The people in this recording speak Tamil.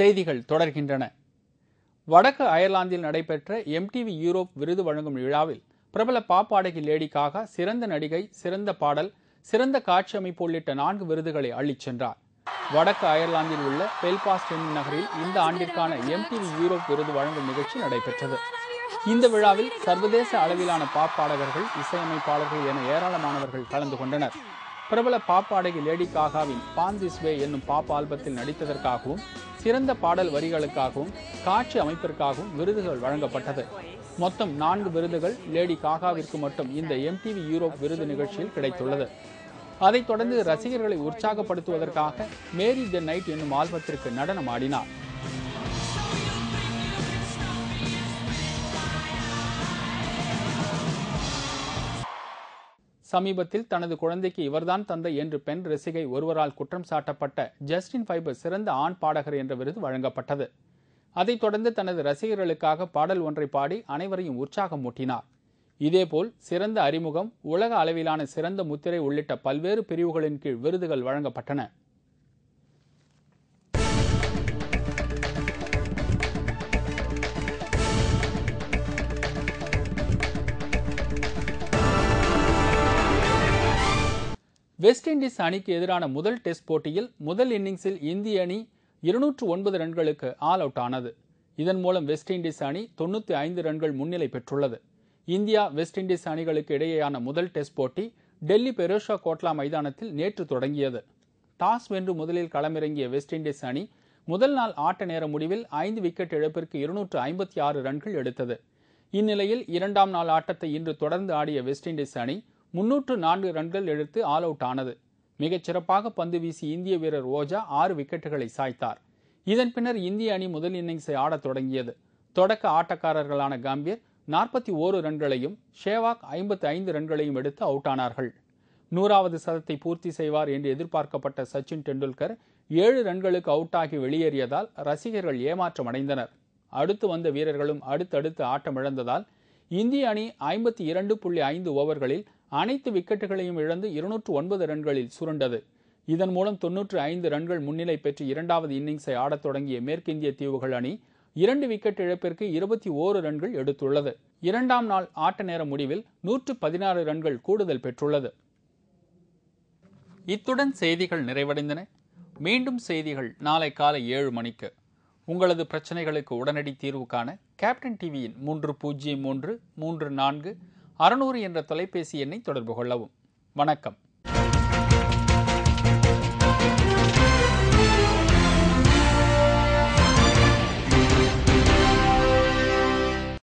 செய்திகள் தொடர்கின்றன. வடக்கு அயர்லாந்தில் நடைபெற்ற MTV யூரோப் விருது வழங்கும் விழாவில் பிரபல பாப்பாடகி லேடி காகா சிறந்த நடிகை, சிறந்த பாடல், சிறந்த காட்சி அமைப்பு உள்ளிட்ட 4 விருதுகளை அள்ளிச் சென்றார். வடக்கு அயர்லாந்தில் உள்ள பெல்பாஸ்ட் என்னும் நகரில் இந்த ஆண்டிற்கான MTV யூரோப் விருது வழங்கும் நிகழ்ச்சி நடைபெற்றது. இந்த விழாவில் சர்வதேச அளவிலான பாப் பாடகர்கள், இசையமைப்பாளர்கள் என ஏராளமானவர்கள் கலந்து கொண்டனர். பிரபல பாப்பாடகி லேடி காகாவின் பான் திஸ் வே என்னும் பாப் ஆல்பத்தில் நடித்ததற்காகவும், சிறந்த பாடல் வரிகளுக்காகவும், காட்சி அமைப்பிற்காகவும் விருதுகள் வழங்கப்பட்டது. மொத்தம் 4 விருதுகள் லேடி காகாவிற்கு மட்டும் இந்த MTV யூரோப் விருது நிகழ்ச்சியில் கிடைத்துள்ளது. அதைத் தொடர்ந்து ரசிகர்களை உற்சாகப்படுத்துவதற்காக மேரி த நைட் என்னும் ஆல்பத்திற்கு நடனம் ஆடினார். சமீபத்தில் தனது குழந்தைக்கு இவர்தான் தந்தை என்று பெண் ரசிகை ஒருவரால் குற்றம் சாட்டப்பட்ட ஜஸ்டின் பைபர் சிறந்த ஆண் பாடகர் என்ற விருது வழங்கப்பட்டது. அதைத் தொடர்ந்து தனது ரசிகர்களுக்காக பாடல் ஒன்றை பாடி அனைவரையும் உற்சாகம் மூட்டினார். இதேபோல் சிறந்த அறிமுகம், உலக அளவிலான சிறந்த முத்திரை உள்ளிட்ட பல்வேறு பிரிவுகளின் கீழ் விருதுகள் வழங்கப்பட்டன. வெஸ்ட் இண்டீஸ் அணிக்கு எதிரான முதல் டெஸ்ட் போட்டியில் முதல் இன்னிங்ஸில் இந்திய அணி 209 ரன்களுக்கு ஆல் அவுட் ஆனது. இதன் மூலம் வெஸ்ட் இண்டீஸ் அணி 95 ரன்கள் முன்னிலை பெற்றுள்ளது. இந்தியா வெஸ்ட் இண்டீஸ் அணிகளுக்கு இடையேயான முதல் டெஸ்ட் போட்டி டெல்லி பெரோஷா கோட்லா மைதானத்தில் நேற்று தொடங்கியது. டாஸ் வென்று முதலில் களமிறங்கிய வெஸ்ட் இண்டீஸ் அணி முதல் நாள் ஆட்ட நேர முடிவில் 5 விக்கெட் இழப்பிற்கு 256 ரன்கள் எடுத்தது. இந்நிலையில் 2ஆம் நாள் ஆட்டத்தை இன்று தொடர்ந்து ஆடிய வெஸ்ட் இண்டீஸ் அணி 304 ரன்கள் எடுத்து ஆல் அவுட் ஆனது. மிகச் சிறப்பாக பந்து வீசி இந்திய வீரர் ஓஜா 6 விக்கெட்டுகளை சாய்த்தார். இதன் பின்னர் இந்திய அணி முதல் இன்னிங்ஸை ஆடத் தொடங்கியது. தொடக்க ஆட்டக்காரர்களான கம்பீர் 41 ரன்களையும், ஷேவாக் 55 ரன்களையும் எடுத்து அவுட் ஆனார்கள். 100வது சதத்தை பூர்த்தி செய்வார் என்று எதிர்பார்க்கப்பட்ட சச்சின் டெண்டுல்கர் 7 ரன்களுக்கு அவுட் ஆகி வெளியேறியதால் ரசிகர்கள் ஏமாற்றம் அடைந்தனர். அடுத்து வந்த வீரர்களும் அடுத்தடுத்து ஆட்டமிழந்ததால் இந்திய அணி 52.5 ஓவர்களில் அனைத்து விக்கெட்டுகளையும் இழந்து 209 ரன்களில் சுருண்டது. இதன் மூலம் 95 ரன்கள் முன்னிலை பெற்று 2வது இன்னிங்ஸை ஆடத் தொடங்கிய மேற்கிந்திய தீவுகள் அணி 2 விக்கெட் இழப்பிற்கு 21 ரன்கள் எடுத்துள்ளது. 2ஆம் நாள் ஆட்ட நேர முடிவில் 116 ரன்கள் கூடுதல் பெற்றுள்ளது. இத்துடன் செய்திகள் நிறைவடைந்தன. மீண்டும் செய்திகள் நாளை காலை 7 மணிக்கு. உங்களது பிரச்சனைகளுக்கு உடனடி தீர்வு காண கேப்டன் டிவியின் 303 34 600 என்ற தொலைபேசி எண்ணை தொடர்பு கொள்ளவும். வணக்கம்.